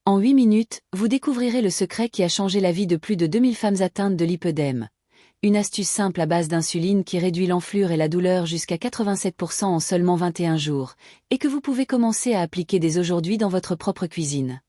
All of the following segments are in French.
En 8 minutes, vous découvrirez le secret qui a changé la vie de plus de 2000 femmes atteintes de lipœdème. Une astuce simple à base d'insuline qui réduit l'enflure et la douleur jusqu'à 87% en seulement 21 jours, et que vous pouvez commencer à appliquer dès aujourd'hui dans votre propre cuisine.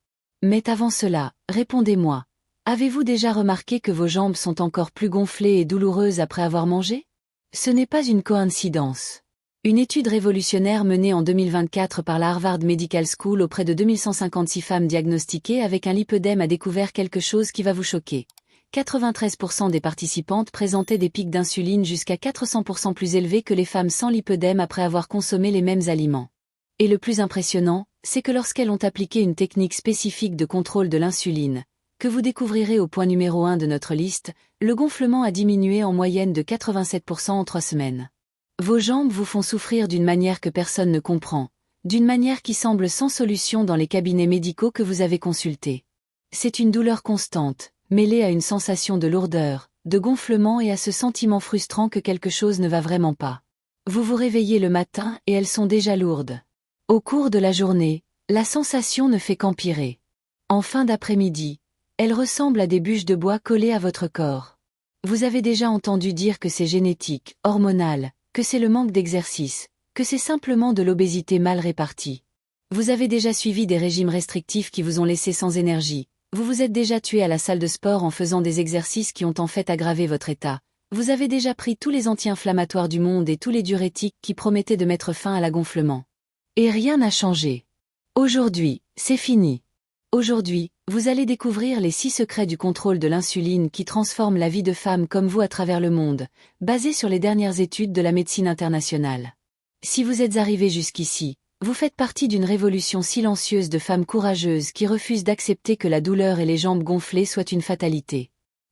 Mais avant cela, répondez-moi. Avez-vous déjà remarqué que vos jambes sont encore plus gonflées et douloureuses après avoir mangé? Ce n'est pas une coïncidence. Une étude révolutionnaire menée en 2024 par la Harvard Medical School auprès de 2156 femmes diagnostiquées avec un lipœdème a découvert quelque chose qui va vous choquer. 93% des participantes présentaient des pics d'insuline jusqu'à 400% plus élevés que les femmes sans lipœdème après avoir consommé les mêmes aliments. Et le plus impressionnant, c'est que lorsqu'elles ont appliqué une technique spécifique de contrôle de l'insuline, que vous découvrirez au point numéro 1 de notre liste, le gonflement a diminué en moyenne de 87% en 3 semaines. Vos jambes vous font souffrir d'une manière que personne ne comprend, d'une manière qui semble sans solution dans les cabinets médicaux que vous avez consultés. C'est une douleur constante, mêlée à une sensation de lourdeur, de gonflement et à ce sentiment frustrant que quelque chose ne va vraiment pas. Vous vous réveillez le matin et elles sont déjà lourdes. Au cours de la journée, la sensation ne fait qu'empirer. En fin d'après-midi, elles ressemblent à des bûches de bois collées à votre corps. Vous avez déjà entendu dire que c'est génétique, hormonal, que c'est le manque d'exercice, que c'est simplement de l'obésité mal répartie. Vous avez déjà suivi des régimes restrictifs qui vous ont laissé sans énergie. Vous vous êtes déjà tué à la salle de sport en faisant des exercices qui ont en fait aggravé votre état. Vous avez déjà pris tous les anti-inflammatoires du monde et tous les diurétiques qui promettaient de mettre fin à l'agonflement. Et rien n'a changé. Aujourd'hui, c'est fini. Aujourd'hui, vous allez découvrir les 6 secrets du contrôle de l'insuline qui transforment la vie de femmes comme vous à travers le monde, basés sur les dernières études de la médecine internationale. Si vous êtes arrivé jusqu'ici, vous faites partie d'une révolution silencieuse de femmes courageuses qui refusent d'accepter que la douleur et les jambes gonflées soient une fatalité.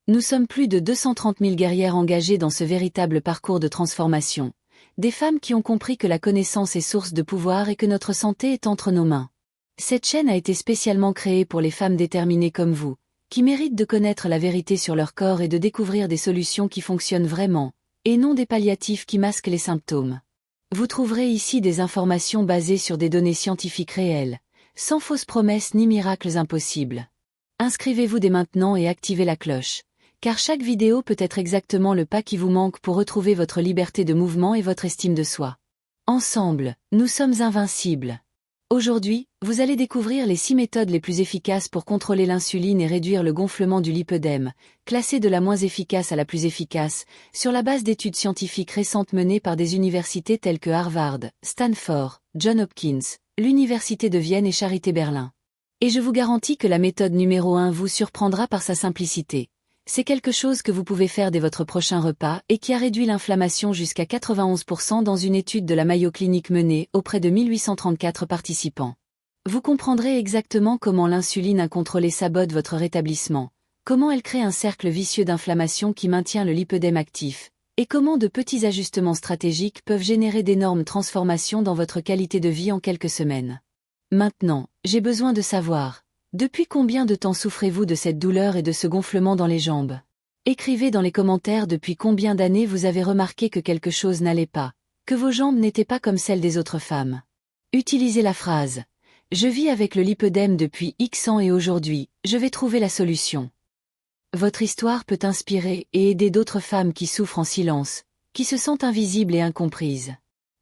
Nous sommes plus de 230 000 guerrières engagées dans ce véritable parcours de transformation. Des femmes qui ont compris que la connaissance est source de pouvoir et que notre santé est entre nos mains. Cette chaîne a été spécialement créée pour les femmes déterminées comme vous, qui méritent de connaître la vérité sur leur corps et de découvrir des solutions qui fonctionnent vraiment, et non des palliatifs qui masquent les symptômes. Vous trouverez ici des informations basées sur des données scientifiques réelles, sans fausses promesses ni miracles impossibles. Inscrivez-vous dès maintenant et activez la cloche, car chaque vidéo peut être exactement le pas qui vous manque pour retrouver votre liberté de mouvement et votre estime de soi. Ensemble, nous sommes invincibles. Aujourd'hui, vous allez découvrir les 6 méthodes les plus efficaces pour contrôler l'insuline et réduire le gonflement du lipœdème, classées de la moins efficace à la plus efficace, sur la base d'études scientifiques récentes menées par des universités telles que Harvard, Stanford, Johns Hopkins, l'Université de Vienne et Charité Berlin. Et je vous garantis que la méthode numéro 1 vous surprendra par sa simplicité. C'est quelque chose que vous pouvez faire dès votre prochain repas et qui a réduit l'inflammation jusqu'à 91% dans une étude de la Mayo Clinic menée auprès de 1834 participants. Vous comprendrez exactement comment l'insuline incontrôlée sabote votre rétablissement, comment elle crée un cercle vicieux d'inflammation qui maintient le lipœdème actif, et comment de petits ajustements stratégiques peuvent générer d'énormes transformations dans votre qualité de vie en quelques semaines. Maintenant, j'ai besoin de savoir. Depuis combien de temps souffrez-vous de cette douleur et de ce gonflement dans les jambes? Écrivez dans les commentaires depuis combien d'années vous avez remarqué que quelque chose n'allait pas, que vos jambes n'étaient pas comme celles des autres femmes. Utilisez la phrase « Je vis avec le lipœdème depuis X ans et aujourd'hui, je vais trouver la solution ». Votre histoire peut inspirer et aider d'autres femmes qui souffrent en silence, qui se sentent invisibles et incomprises.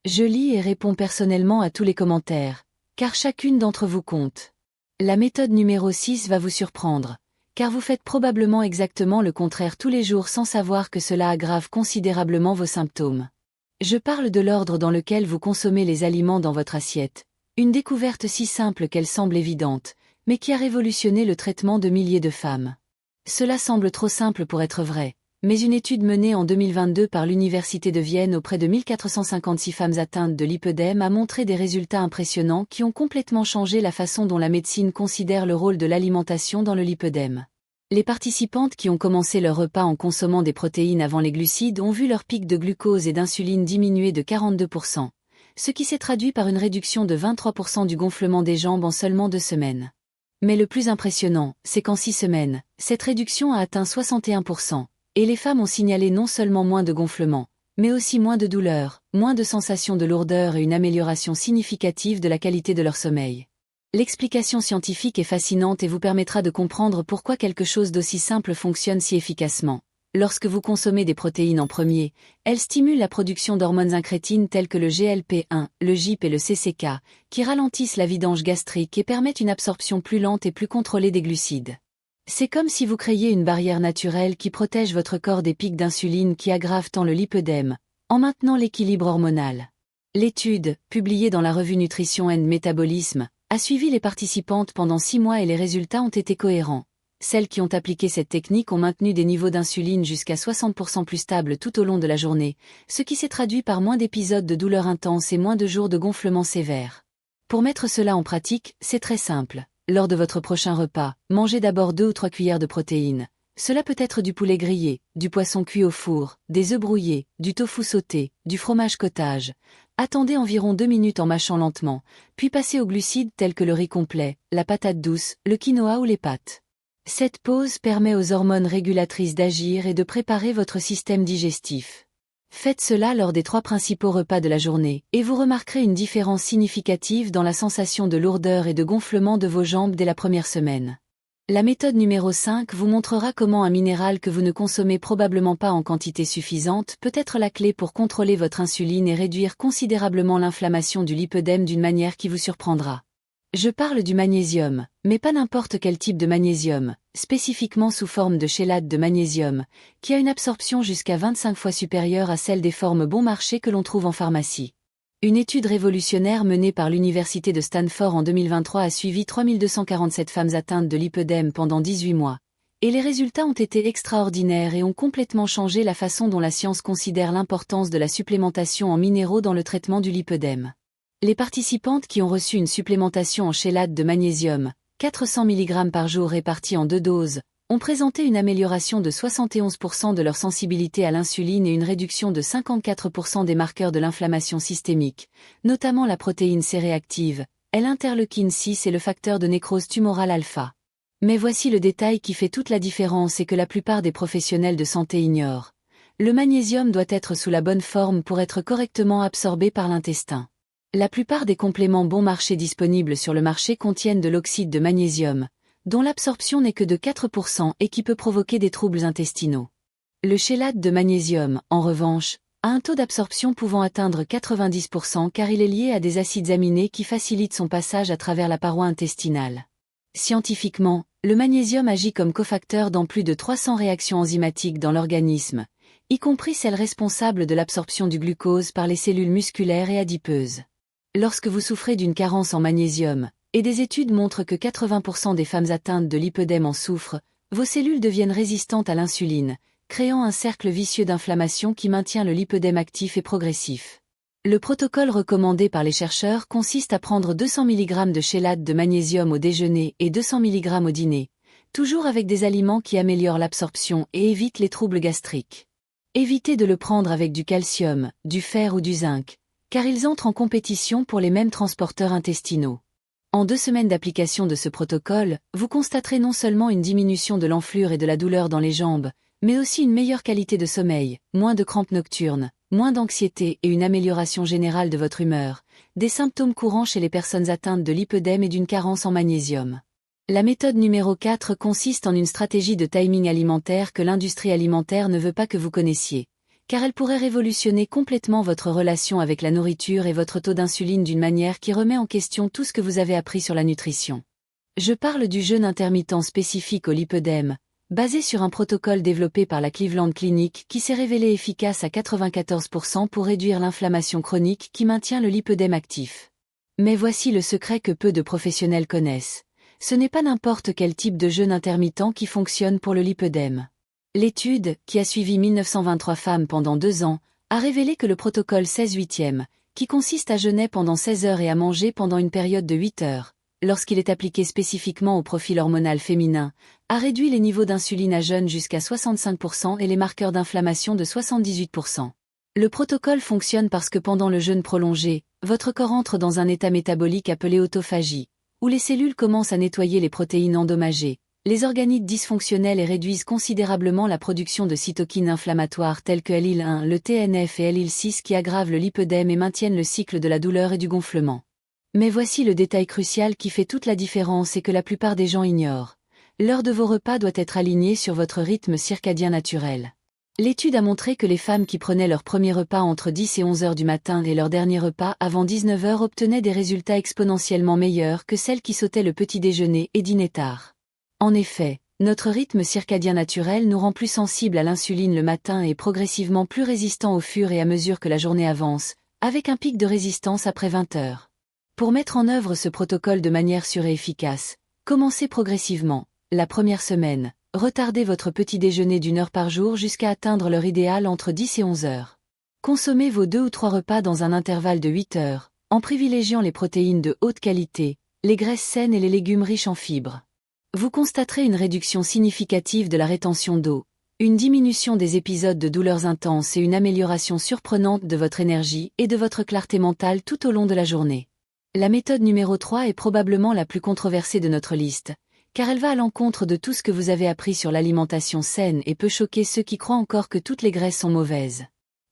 Je lis et réponds personnellement à tous les commentaires, car chacune d'entre vous compte. La méthode numéro 6 va vous surprendre, car vous faites probablement exactement le contraire tous les jours sans savoir que cela aggrave considérablement vos symptômes. Je parle de l'ordre dans lequel vous consommez les aliments dans votre assiette, une découverte si simple qu'elle semble évidente, mais qui a révolutionné le traitement de milliers de femmes. Cela semble trop simple pour être vrai, mais une étude menée en 2022 par l'Université de Vienne auprès de 1456 femmes atteintes de lipœdème a montré des résultats impressionnants qui ont complètement changé la façon dont la médecine considère le rôle de l'alimentation dans le lipœdème. Les participantes qui ont commencé leur repas en consommant des protéines avant les glucides ont vu leur pic de glucose et d'insuline diminuer de 42%, ce qui s'est traduit par une réduction de 23% du gonflement des jambes en seulement 2 semaines. Mais le plus impressionnant, c'est qu'en 6 semaines, cette réduction a atteint 61%. Et les femmes ont signalé non seulement moins de gonflement, mais aussi moins de douleur, moins de sensations de lourdeur et une amélioration significative de la qualité de leur sommeil. L'explication scientifique est fascinante et vous permettra de comprendre pourquoi quelque chose d'aussi simple fonctionne si efficacement. Lorsque vous consommez des protéines en premier, elles stimulent la production d'hormones incrétines telles que le GLP-1, le GIP et le CCK, qui ralentissent la vidange gastrique et permettent une absorption plus lente et plus contrôlée des glucides. C'est comme si vous créiez une barrière naturelle qui protège votre corps des pics d'insuline qui aggravent tant le lipœdème, en maintenant l'équilibre hormonal. L'étude, publiée dans la revue Nutrition and Metabolism, a suivi les participantes pendant 6 mois et les résultats ont été cohérents. Celles qui ont appliqué cette technique ont maintenu des niveaux d'insuline jusqu'à 60% plus stables tout au long de la journée, ce qui s'est traduit par moins d'épisodes de douleur intense et moins de jours de gonflement sévère. Pour mettre cela en pratique, c'est très simple. Lors de votre prochain repas, mangez d'abord 2 ou 3 cuillères de protéines. Cela peut être du poulet grillé, du poisson cuit au four, des œufs brouillés, du tofu sauté, du fromage cottage. Attendez environ 2 minutes en mâchant lentement, puis passez aux glucides tels que le riz complet, la patate douce, le quinoa ou les pâtes. Cette pause permet aux hormones régulatrices d'agir et de préparer votre système digestif. Faites cela lors des 3 principaux repas de la journée, et vous remarquerez une différence significative dans la sensation de lourdeur et de gonflement de vos jambes dès la première semaine. La méthode numéro 5 vous montrera comment un minéral que vous ne consommez probablement pas en quantité suffisante peut être la clé pour contrôler votre insuline et réduire considérablement l'inflammation du lipœdème d'une manière qui vous surprendra. Je parle du magnésium, mais pas n'importe quel type de magnésium, spécifiquement sous forme de chélate de magnésium, qui a une absorption jusqu'à 25 fois supérieure à celle des formes bon marché que l'on trouve en pharmacie. Une étude révolutionnaire menée par l'Université de Stanford en 2023 a suivi 3247 femmes atteintes de lipœdème pendant 18 mois, et les résultats ont été extraordinaires et ont complètement changé la façon dont la science considère l'importance de la supplémentation en minéraux dans le traitement du lipœdème. Les participantes qui ont reçu une supplémentation en chélate de magnésium, 400 mg par jour répartie en 2 doses, ont présenté une amélioration de 71% de leur sensibilité à l'insuline et une réduction de 54% des marqueurs de l'inflammation systémique, notamment la protéine C-réactive, l'interleukine 6 et le facteur de nécrose tumorale alpha. Mais voici le détail qui fait toute la différence et que la plupart des professionnels de santé ignorent. Le magnésium doit être sous la bonne forme pour être correctement absorbé par l'intestin. La plupart des compléments bon marché disponibles sur le marché contiennent de l'oxyde de magnésium, dont l'absorption n'est que de 4% et qui peut provoquer des troubles intestinaux. Le chélate de magnésium, en revanche, a un taux d'absorption pouvant atteindre 90% car il est lié à des acides aminés qui facilitent son passage à travers la paroi intestinale. Scientifiquement, le magnésium agit comme cofacteur dans plus de 300 réactions enzymatiques dans l'organisme, y compris celles responsables de l'absorption du glucose par les cellules musculaires et adipeuses. Lorsque vous souffrez d'une carence en magnésium, et des études montrent que 80% des femmes atteintes de lipœdème en souffrent, vos cellules deviennent résistantes à l'insuline, créant un cercle vicieux d'inflammation qui maintient le lipœdème actif et progressif. Le protocole recommandé par les chercheurs consiste à prendre 200 mg de chélate de magnésium au déjeuner et 200 mg au dîner, toujours avec des aliments qui améliorent l'absorption et évitent les troubles gastriques. Évitez de le prendre avec du calcium, du fer ou du zinc, car ils entrent en compétition pour les mêmes transporteurs intestinaux. En 2 semaines d'application de ce protocole, vous constaterez non seulement une diminution de l'enflure et de la douleur dans les jambes, mais aussi une meilleure qualité de sommeil, moins de crampes nocturnes, moins d'anxiété et une amélioration générale de votre humeur, des symptômes courants chez les personnes atteintes de lipœdème et d'une carence en magnésium. La méthode numéro 4 consiste en une stratégie de timing alimentaire que l'industrie alimentaire ne veut pas que vous connaissiez, car elle pourrait révolutionner complètement votre relation avec la nourriture et votre taux d'insuline d'une manière qui remet en question tout ce que vous avez appris sur la nutrition. Je parle du jeûne intermittent spécifique au lipœdème, basé sur un protocole développé par la Cleveland Clinic qui s'est révélé efficace à 94% pour réduire l'inflammation chronique qui maintient le lipœdème actif. Mais voici le secret que peu de professionnels connaissent. Ce n'est pas n'importe quel type de jeûne intermittent qui fonctionne pour le lipœdème. L'étude, qui a suivi 1923 femmes pendant 2 ans, a révélé que le protocole 16-8e, qui consiste à jeûner pendant 16 heures et à manger pendant une période de 8 heures, lorsqu'il est appliqué spécifiquement au profil hormonal féminin, a réduit les niveaux d'insuline à jeûne jusqu'à 65% et les marqueurs d'inflammation de 78%. Le protocole fonctionne parce que pendant le jeûne prolongé, votre corps entre dans un état métabolique appelé autophagie, où les cellules commencent à nettoyer les protéines endommagées, les organites dysfonctionnels et réduisent considérablement la production de cytokines inflammatoires telles que l'IL-1, le TNF et l'IL-6 qui aggravent le lipœdème et maintiennent le cycle de la douleur et du gonflement. Mais voici le détail crucial qui fait toute la différence et que la plupart des gens ignorent. L'heure de vos repas doit être alignée sur votre rythme circadien naturel. L'étude a montré que les femmes qui prenaient leur premier repas entre 10 et 11 heures du matin et leur dernier repas avant 19 heures obtenaient des résultats exponentiellement meilleurs que celles qui sautaient le petit déjeuner et dînaient tard. En effet, notre rythme circadien naturel nous rend plus sensibles à l'insuline le matin et progressivement plus résistants au fur et à mesure que la journée avance, avec un pic de résistance après 20 heures. Pour mettre en œuvre ce protocole de manière sûre et efficace, commencez progressivement. La première semaine, retardez votre petit déjeuner d'1 heure par jour jusqu'à atteindre l'heure idéale entre 10 et 11 heures. Consommez vos 2 ou 3 repas dans un intervalle de 8 heures, en privilégiant les protéines de haute qualité, les graisses saines et les légumes riches en fibres. Vous constaterez une réduction significative de la rétention d'eau, une diminution des épisodes de douleurs intenses et une amélioration surprenante de votre énergie et de votre clarté mentale tout au long de la journée. La méthode numéro 3 est probablement la plus controversée de notre liste, car elle va à l'encontre de tout ce que vous avez appris sur l'alimentation saine et peut choquer ceux qui croient encore que toutes les graisses sont mauvaises.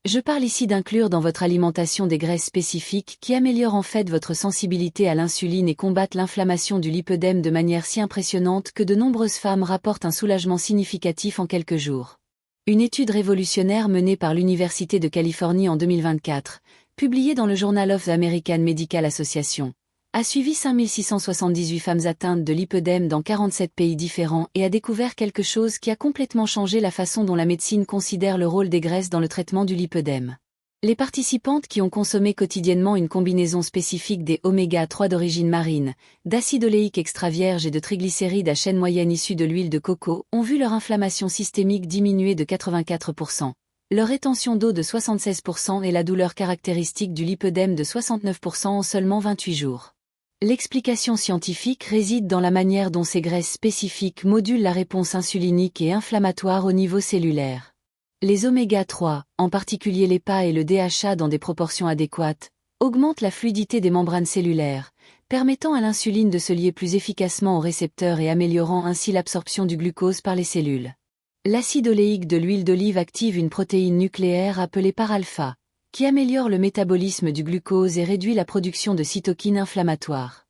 Je parle ici d'inclure dans votre alimentation des graisses spécifiques qui améliorent en fait votre sensibilité à l'insuline et combattent l'inflammation du lipœdème de manière si impressionnante que de nombreuses femmes rapportent un soulagement significatif en quelques jours. Une étude révolutionnaire menée par l'Université de Californie en 2024, publiée dans le Journal of the American Medical Association, a suivi 5678 femmes atteintes de lipœdème dans 47 pays différents et a découvert quelque chose qui a complètement changé la façon dont la médecine considère le rôle des graisses dans le traitement du lipœdème. Les participantes qui ont consommé quotidiennement une combinaison spécifique des oméga-3 d'origine marine, d'acide oléique extra vierge et de triglycérides à chaîne moyenne issus de l'huile de coco ont vu leur inflammation systémique diminuer de 84%, leur rétention d'eau de 76% et la douleur caractéristique du lipœdème de 69% en seulement 28 jours. L'explication scientifique réside dans la manière dont ces graisses spécifiques modulent la réponse insulinique et inflammatoire au niveau cellulaire. Les oméga-3, en particulier l'EPA et le DHA dans des proportions adéquates, augmentent la fluidité des membranes cellulaires, permettant à l'insuline de se lier plus efficacement aux récepteurs et améliorant ainsi l'absorption du glucose par les cellules. L'acide oléique de l'huile d'olive active une protéine nucléaire appelée par-alpha, qui améliore le métabolisme du glucose et réduit la production de cytokines inflammatoires.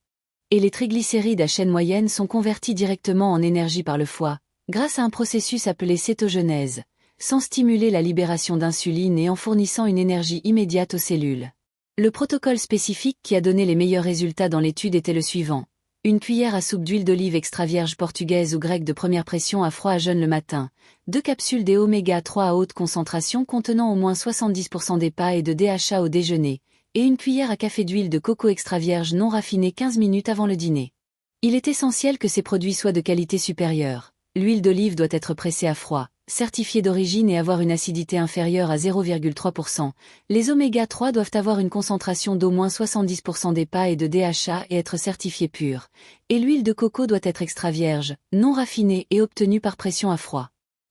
Et les triglycérides à chaîne moyenne sont convertis directement en énergie par le foie, grâce à un processus appelé cétogenèse, sans stimuler la libération d'insuline et en fournissant une énergie immédiate aux cellules. Le protocole spécifique qui a donné les meilleurs résultats dans l'étude était le suivant. Une cuillère à soupe d'huile d'olive extra vierge portugaise ou grecque de première pression à froid à jeûne le matin, 2 capsules des oméga-3 à haute concentration contenant au moins 70% d'EPA et de DHA au déjeuner, et une cuillère à café d'huile de coco extra vierge non raffinée 15 minutes avant le dîner. Il est essentiel que ces produits soient de qualité supérieure. L'huile d'olive doit être pressée à froid, certifiée d'origine et avoir une acidité inférieure à 0,3%. Les oméga-3 doivent avoir une concentration d'au moins 70% d'EPA et de DHA et être certifiés purs. Et l'huile de coco doit être extra vierge, non raffinée et obtenue par pression à froid.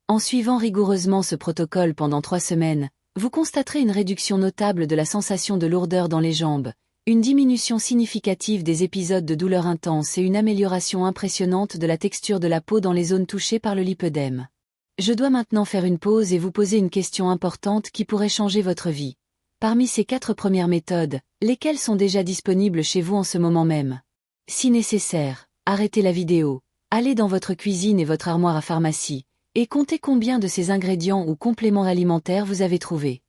En suivant rigoureusement ce protocole pendant 3 semaines, vous constaterez une réduction notable de la sensation de lourdeur dans les jambes, une diminution significative des épisodes de douleur intense et une amélioration impressionnante de la texture de la peau dans les zones touchées par le lipœdème. Je dois maintenant faire une pause et vous poser une question importante qui pourrait changer votre vie. Parmi ces 4 premières méthodes, lesquelles sont déjà disponibles chez vous en ce moment même? Si nécessaire, arrêtez la vidéo, allez dans votre cuisine et votre armoire à pharmacie, et comptez combien de ces ingrédients ou compléments alimentaires vous avez trouvé.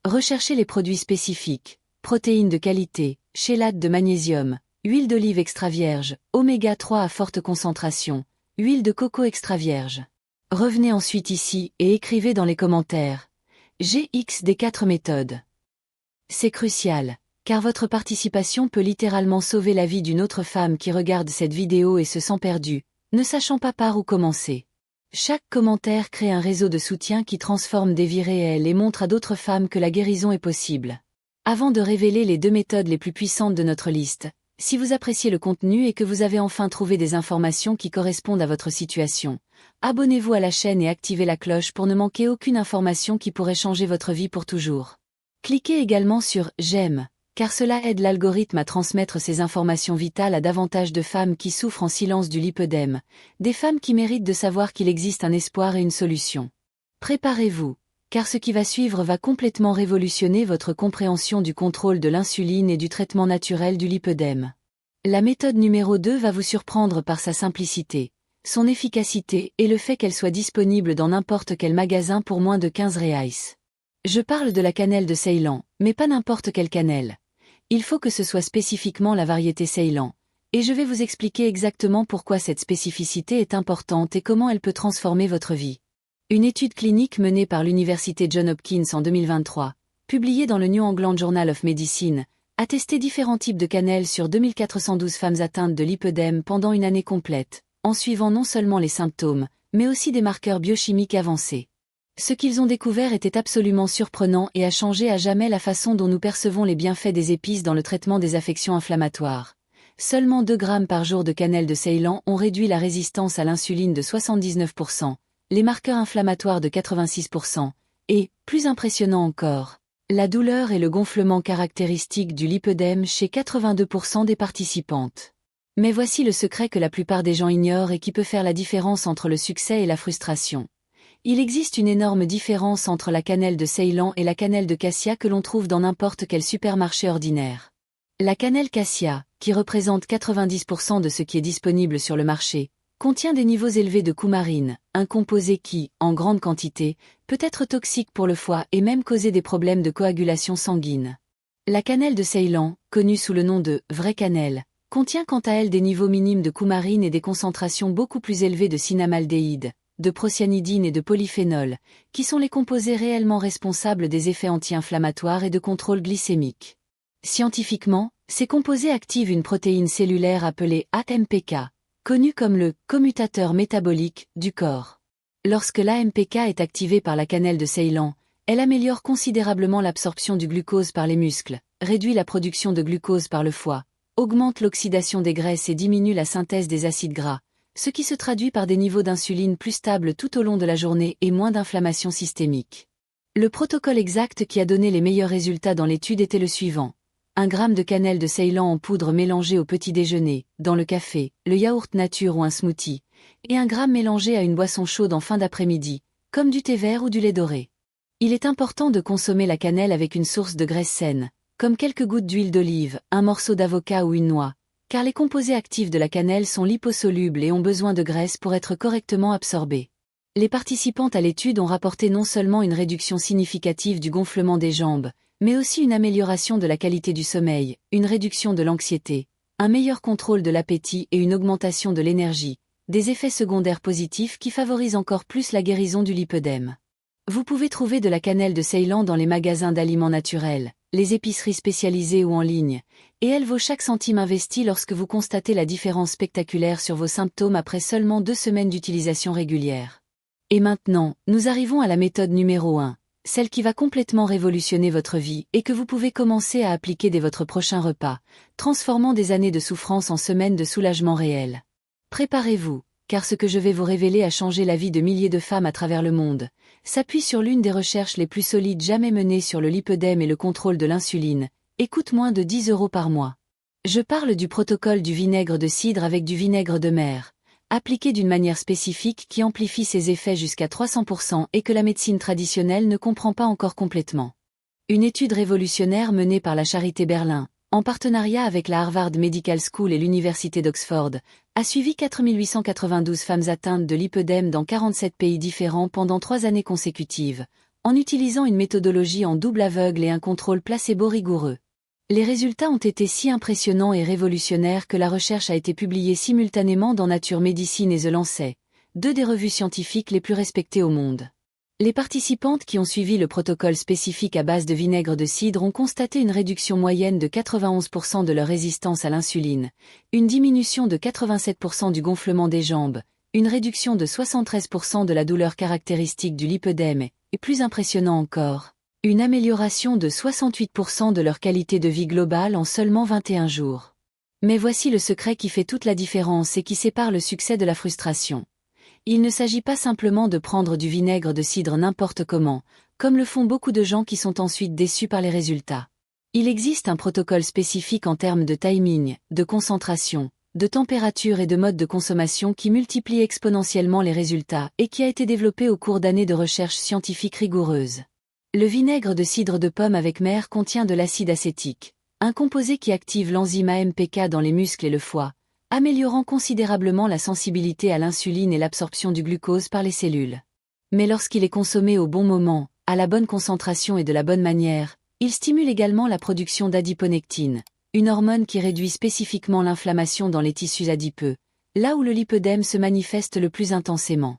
Recherchez les produits spécifiques, protéines de qualité, chélate de magnésium, huile d'olive extra vierge, oméga-3 à forte concentration, huile de coco extra vierge. Revenez ensuite ici et écrivez dans les commentaires GX des 4 méthodes. C'est crucial, car votre participation peut littéralement sauver la vie d'une autre femme qui regarde cette vidéo et se sent perdue, ne sachant pas par où commencer. Chaque commentaire crée un réseau de soutien qui transforme des vies réelles et montre à d'autres femmes que la guérison est possible. Avant de révéler les 2 méthodes les plus puissantes de notre liste, si vous appréciez le contenu et que vous avez enfin trouvé des informations qui correspondent à votre situation, abonnez-vous à la chaîne et activez la cloche pour ne manquer aucune information qui pourrait changer votre vie pour toujours. Cliquez également sur « J'aime », car cela aide l'algorithme à transmettre ces informations vitales à davantage de femmes qui souffrent en silence du lipœdème, des femmes qui méritent de savoir qu'il existe un espoir et une solution. Préparez-vous, car ce qui va suivre va complètement révolutionner votre compréhension du contrôle de l'insuline et du traitement naturel du lipœdème. La méthode numéro 2 va vous surprendre par sa simplicité, son efficacité et le fait qu'elle soit disponible dans n'importe quel magasin pour moins de 15 reais. Je parle de la cannelle de Ceylan, mais pas n'importe quelle cannelle. Il faut que ce soit spécifiquement la variété Ceylan, et je vais vous expliquer exactement pourquoi cette spécificité est importante et comment elle peut transformer votre vie. Une étude clinique menée par l'université Johns Hopkins en 2023, publiée dans le New England Journal of Medicine, a testé différents types de cannelle sur 2412 femmes atteintes de lipœdème pendant une année complète, en suivant non seulement les symptômes, mais aussi des marqueurs biochimiques avancés. Ce qu'ils ont découvert était absolument surprenant et a changé à jamais la façon dont nous percevons les bienfaits des épices dans le traitement des affections inflammatoires. Seulement 2 grammes par jour de cannelle de Ceylan ont réduit la résistance à l'insuline de 79%, les marqueurs inflammatoires de 86%, et, plus impressionnant encore, la douleur et le gonflement caractéristiques du lipœdème chez 82% des participantes. Mais voici le secret que la plupart des gens ignorent et qui peut faire la différence entre le succès et la frustration. Il existe une énorme différence entre la cannelle de Ceylan et la cannelle de cassia que l'on trouve dans n'importe quel supermarché ordinaire. La cannelle cassia, qui représente 90% de ce qui est disponible sur le marché, contient des niveaux élevés de coumarine, un composé qui, en grande quantité, peut être toxique pour le foie et même causer des problèmes de coagulation sanguine. La cannelle de Ceylan, connue sous le nom de « vraie cannelle », contient quant à elle des niveaux minimes de coumarine et des concentrations beaucoup plus élevées de cinamaldéhyde, de procyanidine et de polyphénol, qui sont les composés réellement responsables des effets anti-inflammatoires et de contrôle glycémique. Scientifiquement, ces composés activent une protéine cellulaire appelée AMPK, connue comme le commutateur métabolique du corps. Lorsque l'AMPK est activée par la cannelle de Ceylan, elle améliore considérablement l'absorption du glucose par les muscles, réduit la production de glucose par le foie, augmente l'oxydation des graisses et diminue la synthèse des acides gras, ce qui se traduit par des niveaux d'insuline plus stables tout au long de la journée et moins d'inflammation systémique. Le protocole exact qui a donné les meilleurs résultats dans l'étude était le suivant. 1 gramme de cannelle de Ceylan en poudre mélangée au petit déjeuner, dans le café, le yaourt nature ou un smoothie, et 1 gramme mélangé à une boisson chaude en fin d'après-midi, comme du thé vert ou du lait doré. Il est important de consommer la cannelle avec une source de graisse saine, comme quelques gouttes d'huile d'olive, un morceau d'avocat ou une noix, car les composés actifs de la cannelle sont liposolubles et ont besoin de graisse pour être correctement absorbés. Les participantes à l'étude ont rapporté non seulement une réduction significative du gonflement des jambes, mais aussi une amélioration de la qualité du sommeil, une réduction de l'anxiété, un meilleur contrôle de l'appétit et une augmentation de l'énergie, des effets secondaires positifs qui favorisent encore plus la guérison du lipœdème. Vous pouvez trouver de la cannelle de Ceylan dans les magasins d'aliments naturels, les épiceries spécialisées ou en ligne, et elle vaut chaque centime investi lorsque vous constatez la différence spectaculaire sur vos symptômes après seulement 2 semaines d'utilisation régulière. Et maintenant, nous arrivons à la méthode numéro 1, celle qui va complètement révolutionner votre vie et que vous pouvez commencer à appliquer dès votre prochain repas, transformant des années de souffrance en semaines de soulagement réel. Préparez-vous, car ce que je vais vous révéler a changé la vie de milliers de femmes à travers le monde, s'appuie sur l'une des recherches les plus solides jamais menées sur le lipœdème et le contrôle de l'insuline, et coûte moins de 10 € par mois. Je parle du protocole du vinaigre de cidre avec du vinaigre de mer, appliqué d'une manière spécifique qui amplifie ses effets jusqu'à 300% et que la médecine traditionnelle ne comprend pas encore complètement. Une étude révolutionnaire menée par la Charité Berlin, en partenariat avec la Harvard Medical School et l'Université d'Oxford, a suivi 4892 femmes atteintes de lipœdème dans 47 pays différents pendant 3 années consécutives, en utilisant une méthodologie en double aveugle et un contrôle placebo rigoureux. Les résultats ont été si impressionnants et révolutionnaires que la recherche a été publiée simultanément dans Nature Medicine et The Lancet, 2 des revues scientifiques les plus respectées au monde. Les participantes qui ont suivi le protocole spécifique à base de vinaigre de cidre ont constaté une réduction moyenne de 91% de leur résistance à l'insuline, une diminution de 87% du gonflement des jambes, une réduction de 73% de la douleur caractéristique du lipœdème et, plus impressionnant encore, une amélioration de 68% de leur qualité de vie globale en seulement 21 jours. Mais voici le secret qui fait toute la différence et qui sépare le succès de la frustration. Il ne s'agit pas simplement de prendre du vinaigre de cidre n'importe comment, comme le font beaucoup de gens qui sont ensuite déçus par les résultats. Il existe un protocole spécifique en termes de timing, de concentration, de température et de mode de consommation qui multiplie exponentiellement les résultats et qui a été développé au cours d'années de recherche scientifique rigoureuse. Le vinaigre de cidre de pomme avec mer contient de l'acide acétique, un composé qui active l'enzyme AMPK dans les muscles et le foie, améliorant considérablement la sensibilité à l'insuline et l'absorption du glucose par les cellules. Mais lorsqu'il est consommé au bon moment, à la bonne concentration et de la bonne manière, il stimule également la production d'adiponectine, une hormone qui réduit spécifiquement l'inflammation dans les tissus adipeux, là où le lipœdème se manifeste le plus intensément.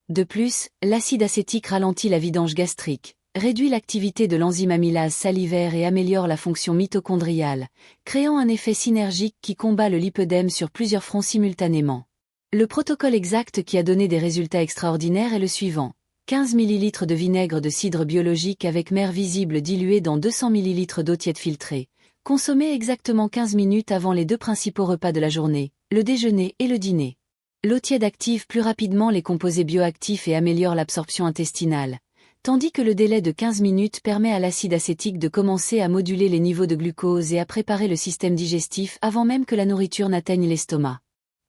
De plus, l'acide acétique ralentit la vidange gastrique, réduit l'activité de l'enzyme amylase salivaire et améliore la fonction mitochondriale, créant un effet synergique qui combat le lipœdème sur plusieurs fronts simultanément. Le protocole exact qui a donné des résultats extraordinaires est le suivant. 15 ml de vinaigre de cidre biologique avec mer visible dilué dans 200 ml d'eau tiède filtrée, consommé exactement 15 minutes avant les 2 principaux repas de la journée, le déjeuner et le dîner. L'eau tiède active plus rapidement les composés bioactifs et améliore l'absorption intestinale, tandis que le délai de 15 minutes permet à l'acide acétique de commencer à moduler les niveaux de glucose et à préparer le système digestif avant même que la nourriture n'atteigne l'estomac.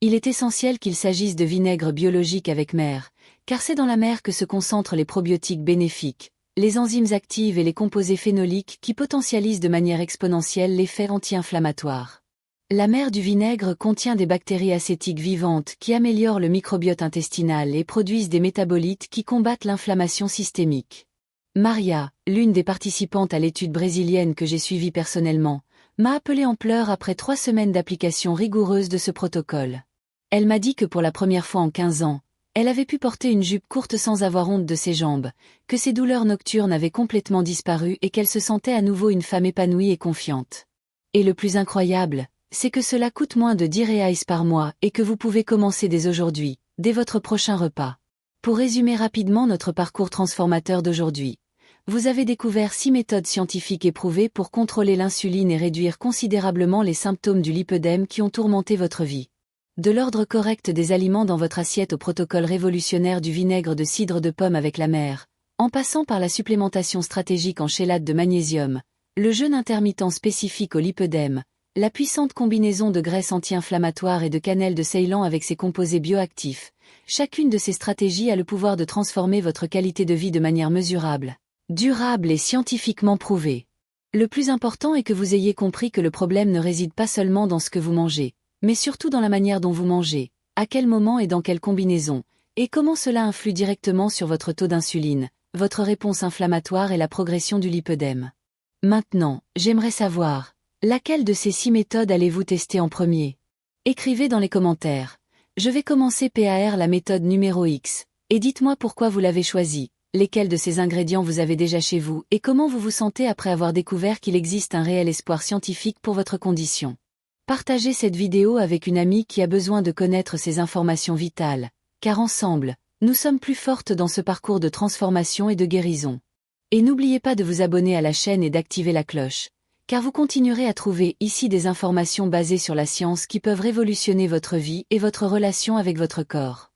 Il est essentiel qu'il s'agisse de vinaigre biologique avec mer, car c'est dans la mer que se concentrent les probiotiques bénéfiques, les enzymes actives et les composés phénoliques qui potentialisent de manière exponentielle l'effet anti-inflammatoire. La mer du vinaigre contient des bactéries acétiques vivantes qui améliorent le microbiote intestinal et produisent des métabolites qui combattent l'inflammation systémique. Maria, l'une des participantes à l'étude brésilienne que j'ai suivie personnellement, m'a appelé en pleurs après 3 semaines d'application rigoureuse de ce protocole. Elle m'a dit que pour la première fois en 15 ans, elle avait pu porter une jupe courte sans avoir honte de ses jambes, que ses douleurs nocturnes avaient complètement disparu et qu'elle se sentait à nouveau une femme épanouie et confiante. Et le plus incroyable, c'est que cela coûte moins de 10 reais par mois et que vous pouvez commencer dès aujourd'hui, dès votre prochain repas. Pour résumer rapidement notre parcours transformateur d'aujourd'hui, vous avez découvert 6 méthodes scientifiques éprouvées pour contrôler l'insuline et réduire considérablement les symptômes du lipœdème qui ont tourmenté votre vie. De l'ordre correct des aliments dans votre assiette au protocole révolutionnaire du vinaigre de cidre de pomme avec la mer, en passant par la supplémentation stratégique en chélate de magnésium, le jeûne intermittent spécifique au lipœdème, la puissante combinaison de graisses anti-inflammatoires et de cannelle de Ceylan avec ses composés bioactifs, chacune de ces stratégies a le pouvoir de transformer votre qualité de vie de manière mesurable, durable et scientifiquement prouvée. Le plus important est que vous ayez compris que le problème ne réside pas seulement dans ce que vous mangez, mais surtout dans la manière dont vous mangez, à quel moment et dans quelle combinaison, et comment cela influe directement sur votre taux d'insuline, votre réponse inflammatoire et la progression du lipœdème. Maintenant, j'aimerais savoir, laquelle de ces 6 méthodes allez-vous tester en premier? Écrivez dans les commentaires. Je vais commencer par la méthode numéro X, et dites-moi pourquoi vous l'avez choisie, lesquels de ces ingrédients vous avez déjà chez vous et comment vous vous sentez après avoir découvert qu'il existe un réel espoir scientifique pour votre condition. Partagez cette vidéo avec une amie qui a besoin de connaître ces informations vitales, car ensemble, nous sommes plus fortes dans ce parcours de transformation et de guérison. Et n'oubliez pas de vous abonner à la chaîne et d'activer la cloche, car vous continuerez à trouver ici des informations basées sur la science qui peuvent révolutionner votre vie et votre relation avec votre corps.